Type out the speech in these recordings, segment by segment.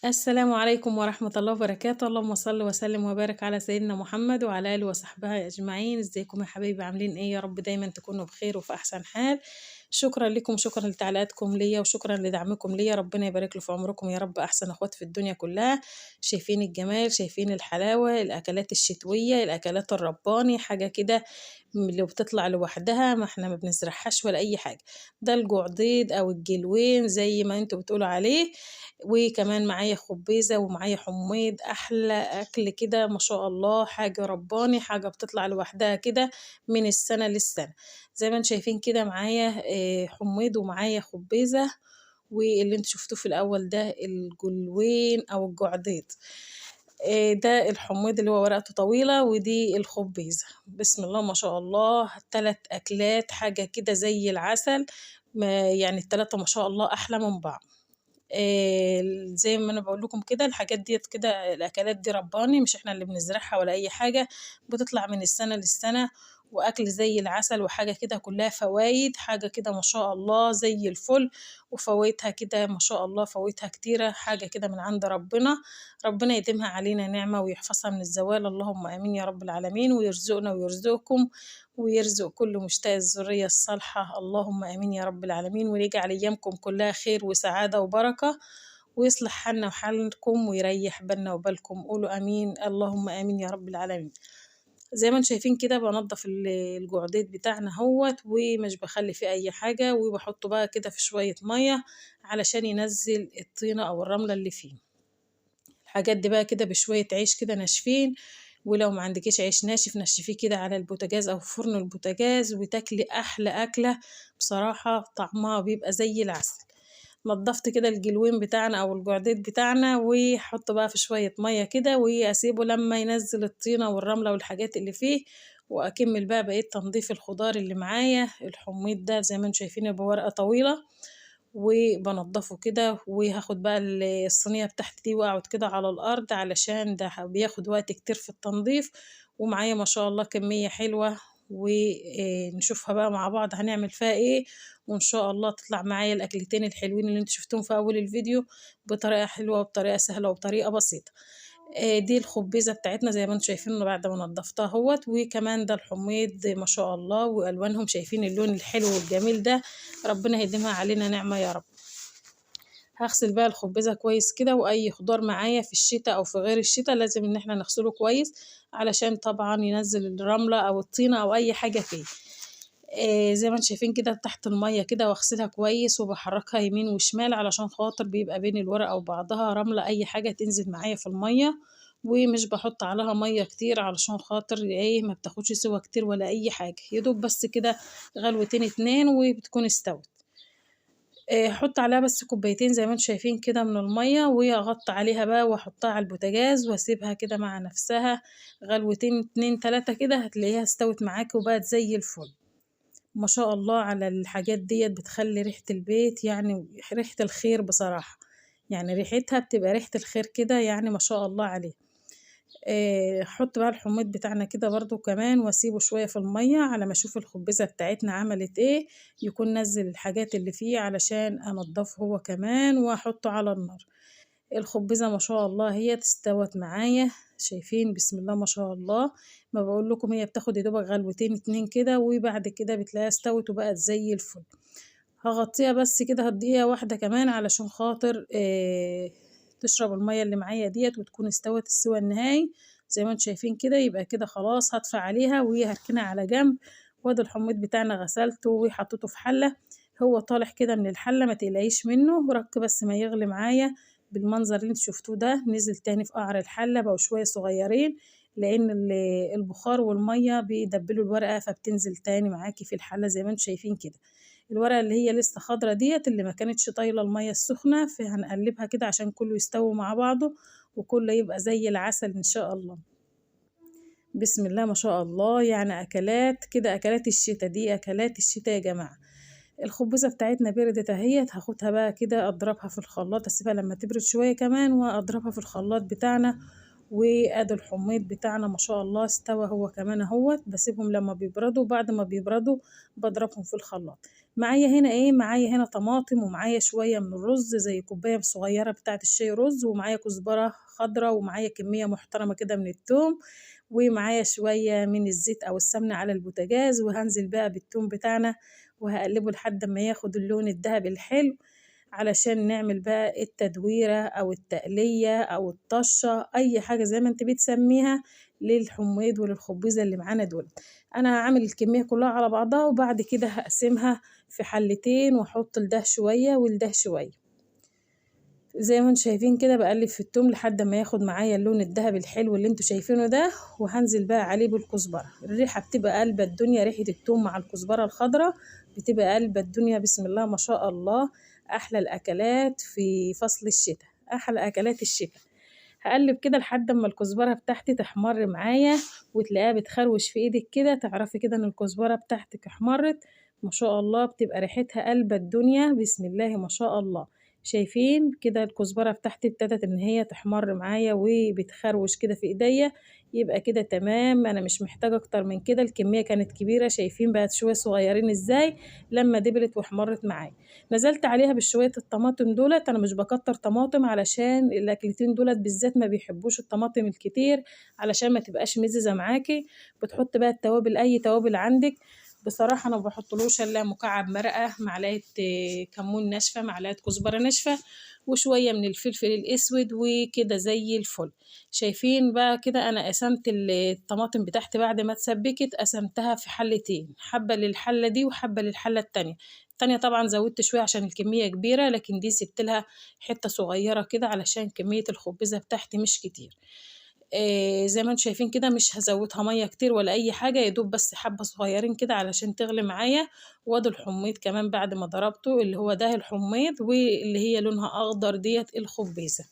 السلام عليكم ورحمة الله وبركاته، اللهم صل وسلم وبارك على سيدنا محمد وعلى آله وصحبه أجمعين. ازيكم يا حبايبي؟ عاملين ايه؟ يا رب دايما تكونوا بخير وفي أحسن حال. شكرا لكم، شكرا لتعليقاتكم ليا وشكرا لدعمكم ليا، ربنا يبارك له في عمركم يا رب. أحسن أخوات في الدنيا كلها. شايفين الجمال، شايفين الحلاوة، الأكلات الشتوية، الأكلات الرباني، حاجة كده اللي بتطلع لوحدها، ما احنا ما بنزرعهاش ولا أي حاجة. ده الجعضيد أو الجلوين زي ما انتوا بتقولوا عليه. وكمان معايا خبيزة ومعايا حميد، أحلى أكل كده ما شاء الله، حاجة رباني، حاجة بتطلع لوحدها كده من السنة للسنة. زي ما انتم شايفين كده معايا حميد ومعايا خبيزة. واللي انتوا شفتوه في الأول ده الجلوين أو الجعديد. ده الحميد اللي هو ورقته طويلة، ودي الخبيزة. بسم الله ما شاء الله، 3 أكلات حاجة كده زي العسل. يعني التلاتة ما شاء الله أحلى من بعض. زي ما أنا باقول لكم كده، الحاجات ديّة كده، الأكلات دي ربّاني، مش إحنا اللي بنزرعها ولا أي حاجة، بتطلع من السنة للسنة، وأكل زي العسل، وحاجة كده كلّها فوايد، حاجة كده ما شاء الله زي الفل. وفوايدها كده ما شاء الله، فوايدها كتيرة، حاجة كده من عند ربنا. ربنا يديمها علينا نعمة ويحفظها من الزوال، اللهم آمين يا رب العالمين، ويرزقنا ويرزقكم، ويرزق كل مشتاق الذرية الصالحة، اللهم آمين يا رب العالمين، ويجعل أيامكم كلّها خير وسعادة وبركة، ويصلح حالنا وحالكم ويريح بالنا وبالكم. قولوا آمين، اللهم آمين يا رب العالمين. زي ما انتم شايفين كده بانضّف الجعديد بتاعنا أهوّة، ومش باخلّي فيه أي حاجة، وباحطه بقى كده في شوية مَيّة علشان ينزّل الطينة أو الرملة اللي فيه. الحاجات دي بقى كده بشوية عيش كده ناشفين، ولو ما عندكيش عيش ناشف نشفيه كده على البوتاجاز أو في فرن البوتاجاز، وتاكلي أحلى أكلة. بصراحة طعمها بيبقى زي العسل. نضّفت كده الجلوين بتاعنا أو الجعديد بتاعنا، وأحطه بقى في شوية مَيّة كده، وأسيبه لمّا ينزّل الطينة والرملة والحاجات اللي فيه، وأكمّل بقى بقية تنضيف الخضار اللي معايا. الحميد ده زي ما أنتم شايفين بورقة طويلة، وبانضّفه كده، وهاخد بقى الصينية بتاعتي دي وأقعد كده على الأرض علشان ده بياخد وقت كتير في التنضيف. ومعايا ما شاء الله كمية حلوة، نشوفها بقى مع بعض هنعمل فيها إيه، وإن شاء الله تطلع معايا الأكلتين الحلوين اللي أنتم شفتوهم في أول الفيديو بطريقة حلوة وبطريقة سهلة وبطريقة بسيطة. دي الخبيزة بتاعتنا زي ما أنتم شايفين بعد ما نضفتها أهوّة، وكمان ده الحميد ما شاء الله وألوانهم، شايفين اللون الحلو والجميل ده، ربنا يديمها علينا نعمة يا رب. هاغسل بقى الخبيزة كويس كده، وأي خضار معايا في الشتا أو في غير الشتا لازم إن إحنا نغسله كويس، علشان طبعًا ينزّل الرملة أو الطينة أو أي حاجة فيه. زي ما أنتم شايفين كده تحت المَيّة كده، واغسلها كويس وباحرّكها يمين وشمال علشان خاطر بيبقى بين الورقة وبعضها رملة، أي حاجة تنزل معايا في المَيّة. ومش باحُط عليها مَيّة كتير علشان خاطر إيه، ما بتاخدش سِوَى كتير ولا أي حاجة، يا دوب بس كده غلوتين 2 وبتكون استوت. أحُط عليها بس كوبايتين زي ما أنتم شايفين كده من المَيّة، وأغطّي عليها بقى وأحطها على البوتاجاز وأسيبها كده مع نَفْسها غلوتين 2، 3 كده، هتلاقيها استوت معاكِ وبقت زي الفل. ما شاء الله على الحاجات ديّة، بتخلّي ريحة البيت يعني ريحة الخير بصراحة، يعني ريحتها بتبقى ريحة الخير كده، يعني ما شاء الله عليها. أحُط بقى الحُميض بتاعنا كده برضه كمان، وأسيبه شوية في المَيّة على ما أشوف الخبيزة بتاعتنا عملت إيه، يكون نزّل الحاجات اللي فيه علشان أنضّفه هو كمان وأحُطّه على النار. الخبيزة ما شاء الله أهيّة استوت معايا، شايفين بسم الله ما شاء الله. ما باقول لكم هي بتاخد يا دوبك غلوتين 2 كده، وبعد كده بتلاقيها استوت وبقت زي الفل. هاغطّيها بس كده دقيقة واحدة كمان علشان خاطر تشرب المَيّة اللي معايا ديّة وتكون استوت السِوَى النهائي. زي ما أنتم شايفين كده، يبقى كده خلاص هاطفي عليها وهاركنها على جنب. وادي الحميض بتاعنا غسلته وحطيته في حلة، هو طالع كده من الحلة ما تقلقيش منه، رَك بس ما يغلي معايا بالمنظر اللي أنتم شفتوه ده، نزل تاني في قعر الحلة بقوا شوية صغيّرين، لإن البخار والمَيّة بيدبّلوا الورقة فبتنزل تاني معاكِ في الحلة زي ما أنتم شايفين كده. الورقة اللي هي لسه خضرا ديّة اللي ما كانتش طايلة المَيّة السخنة، فهنقلّبها كده عشان كلّه يستوي مع بعضه، وكلّه يبقى زي العسل إن شاء الله. بسم الله ما شاء الله، يعني أكلات كده أكلات الشتا، دي أكلات الشتا يا جماعة. الخبيزة بتاعتنا بردت أهيّة، هاخدها بقى كده أضربها في الخلاط، أسيبها لمّا تبرد شوية كمان وأضربها في الخلاط بتاعنا. وآدي الحميض بتاعنا ما شاء الله استوى هو كمان أهوّة، باسيبهم لمّا بيبردوا، بعد ما بيبردوا باضربهم في الخلاط. معايا هنا ايه، معايا هنا طماطم، ومعايا شوية من الرز زي كوباية صغيرة بتاعة الشاي رز، ومعايا كزبرة خضرة، ومعايا كمية محترمة كده من التوم، ومعايا شوية من الزيت او السمنة على البوتاجاز. وهنزل بقى بالتوم بتاعنا وهقلبه لحد ما ياخد اللون الذهبي الحلو، علشان نعمل بقى التدويرة او التقلية او الطشة، اي حاجة زي ما انت بتسميها، للحميد وللخبيزة اللي معانا دول. انا هعمل الكمية كلها على بعضها، وبعد كده هقسمها في حلتين، واحط لده شوية ولده شوية. زي ما انتم شايفين كده بقلب في التوم لحد ما ياخد معايا اللون الذهبي الحلو اللي انتوا شايفينه ده. وهنزل بقى عليه بالكزبرة، الريحة بتبقى قلبة الدنيا، ريحة التوم مع الكزبرة الخضراء بتبقى قلبة الدنيا، بسم الله ما شاء الله. احلى الاكلات في فصل الشتاء، احلى اكلات الشتاء. هقلب كده لحد ما الكزبرة بتاعتي تحمر معايا، وتلاقيها بتخروش في ايدك كده، تعرفي كده ان الكزبرة بتاعتك احمرت. ما شاء الله بتبقى ريحتها قلبة الدنيا، بسم الله ما شاء الله. شايفين كده الكزبرة بتاعتي ابتدت ان هي تحمر معايا وبتخروش كده في ايديا، يبقى كده تمام. انا مش محتاجة اكتر من كده، الكمية كانت كبيرة، شايفين بقت شوية صغيرين ازاي لما دبلت واحمرت معايا. نزلت عليها بشوية الطماطم دولت، انا مش بكتر طماطم علشان الاكلتين دولت بالذات ما بيحبوش الطماطم الكتير، علشان ما تبقاش مززة معاكي. بتحط بقى التوابل، اي توابل عندك. بصراحة انا ما بحطلوش الا مكعب مرقة، معلقة كمون ناشفة، معلقة كزبرة ناشفة، وشوية من الفلفل الاسود، وكده زي الفل. شايفين بقى كده انا قسمت الطماطم بتاعتي بعد ما اتسبكت، قسمتها في حلتين، حبة للحلة دي وحبة للحلة التانية. التانية طبعا زودت شوية عشان الكمية كبيرة، لكن دي سبت لها حتة صغيرة كده علشان كمية الخبزة بتاعتي مش كتير. زي ما انتم شايفين كده مش هزودها مية كتير ولا اي حاجة، يدوب بس حبة صغيرين كده علشان تغلي معايا. وادي الحميض كمان بعد ما ضربته، اللي هو ده الحميض، واللي هي لونها اخضر ديت الخبيزة.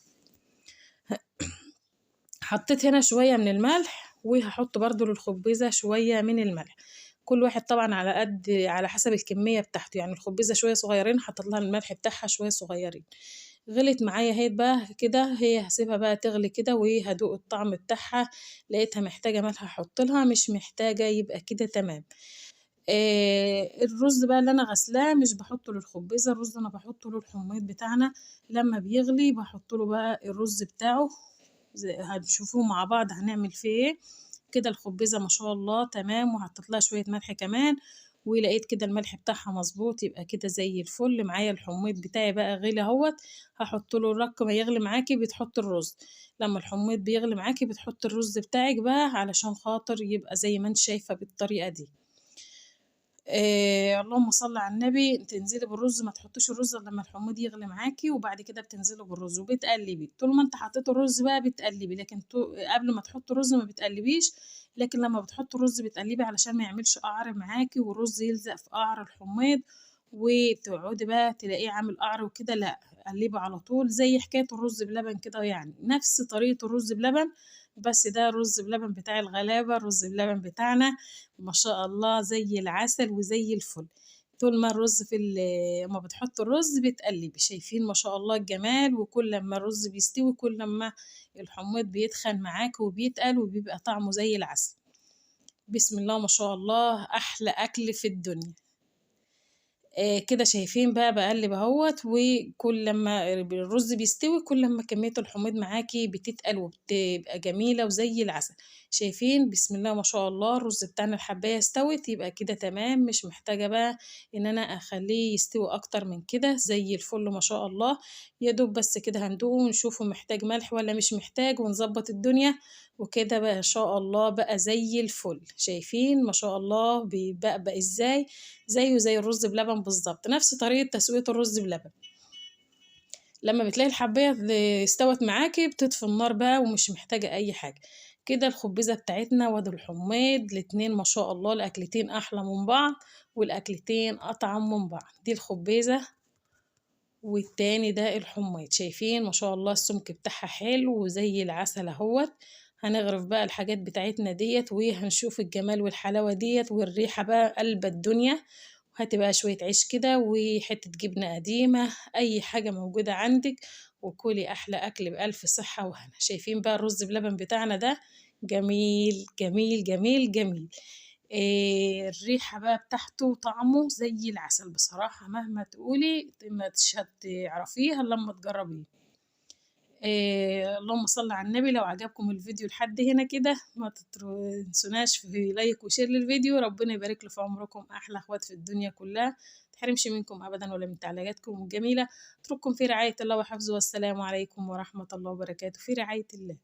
حطيت هنا شوية من الملح، وهحط برضو للخبيزة شوية من الملح. كل واحد طبعا على قد، على حسب الكمية بتاعته، يعني الخبيزة شوية صغيرين حطيت لها الملح بتاعها شوية صغيرين. غلت معايا هي بقى كده، هي هسيبها بقى تغلي كده وهدوق الطعم بتاعها. لقيتها محتاجة ملح احط لها، مش محتاجة يبقى كده تمام. الرز بقى اللي انا غسلاه مش بحطه للخبيزة، الرز انا بحطه للحميط بتاعنا. لما بيغلي بحط له بقى الرز بتاعه، هنشوفوه مع بعض هنعمل فيه ايه. كده الخبيزة ما شاء الله تمام، وحطيت لها شوية ملح كمان، ولقيت كده الملح بتاعها مظبوط، يبقى كده زي الفل. معايا الحميط بتاعي بقى غلي اهوت، هحط له رق ما يغلي معاكي بتحط الرز. لما الحميط بيغلي معاكي بتحط الرز بتاعك بقى، علشان خاطر يبقى زي ما انت شايفة بالطريقة دي. اللهم صل على النبي. تنزلي بالرز، ما تحطيش الرز إلا لما الحموض يغلي معاكي، وبعد كده بتنزلي بالرز وبتقلبي. طول ما انت حطيت الرز بقى بتقلبي، لكن قبل ما تحطي الرز ما بتقلبيش. لكن لما بتحطي الرز بتقلبي علشان ما يعملش قعر معاكي، والرز يلزق في قعر الحميض، وتقعدي بقى تلاقيه عامل قعر وكده. لا، قلبي على طول زي حكاية الرز بلبن كده، يعني نفس طريقة الرز بلبن، بس ده رز بلبن بتاع الغلابة، الرز بلبن بتاعنا ما شاء الله زي العسل وزي الفل. طول ما الرز ما بتحط الرز بتقلبي، شايفين ما شاء الله الجمال. وكل ما الرز بيستوي كل ما الحميض بيتخن معاك وبيتقل، وبيبقى طعمه زي العسل. بسم الله ما شاء الله، احلى اكل في الدنيا. كده شايفين بقى بقلب اهوت، وكل لما الرز بيستوي كل لما كمية الحميض معاكي بتتقل وبتبقى جميلة وزي العسل. شايفين بسم الله ما شاء الله الرز بتاعنا الحباية استوت، يبقى كده تمام، مش محتاجة بقى ان انا اخليه يستوي اكتر من كده، زي الفل ما شاء الله. يا دوب بس كده هندوقه ونشوفه محتاج ملح ولا مش محتاج، ونظبط الدنيا. وكده بقى ان شاء الله بقى زي الفل. شايفين ما شاء الله بيبقى ازاي، زيه زي الرز بلبن بالظبط، نفس طريقة تسوية الرز بلبن. لما بتلاقي الحباية استوت معاكي بتطفي النار بقى، ومش محتاجة أي حاجة. كده الخبزة بتاعتنا وادي الحميد الاتنين ما شاء الله، الأكلتين أحلى من بعض، والأكلتين أطعم من بعض. دي الخبيزة والتاني ده الحميد. شايفين ما شاء الله السمك بتاعها حلو وزي العسل اهوت. هنغرف بقى الحاجات بتاعتنا ديت، وهنشوف الجمال والحلاوة ديت والريحة بقى قلب الدنيا. وهتبقى شوية عيش كده وحتة جبنة قديمة، أي حاجة موجودة عندك، وكلي أحلى أكل بألف صحة وهنا. شايفين بقى الرز بلبن بتاعنا ده جميل جميل جميل جميل. الريحة بقى بتاعته وطعمه زي العسل بصراحة، مهما تقولي مش هتعرفيه إلا لمّا تجرّبيه. اللهم صل على النبي. لو عجبكم الفيديو لحد هنا كده ما تنسوناش في لايك وشير للفيديو. ربنا يبارك لي في عمركم، أحلى أخوات في الدنيا كلها، ما تحرمش منكم أبدًا ولا من تعليقاتكم الجميلة. أترككم في رعاية الله وحفظه، والسلام عليكم ورحمة الله وبركاته، في رعاية الله.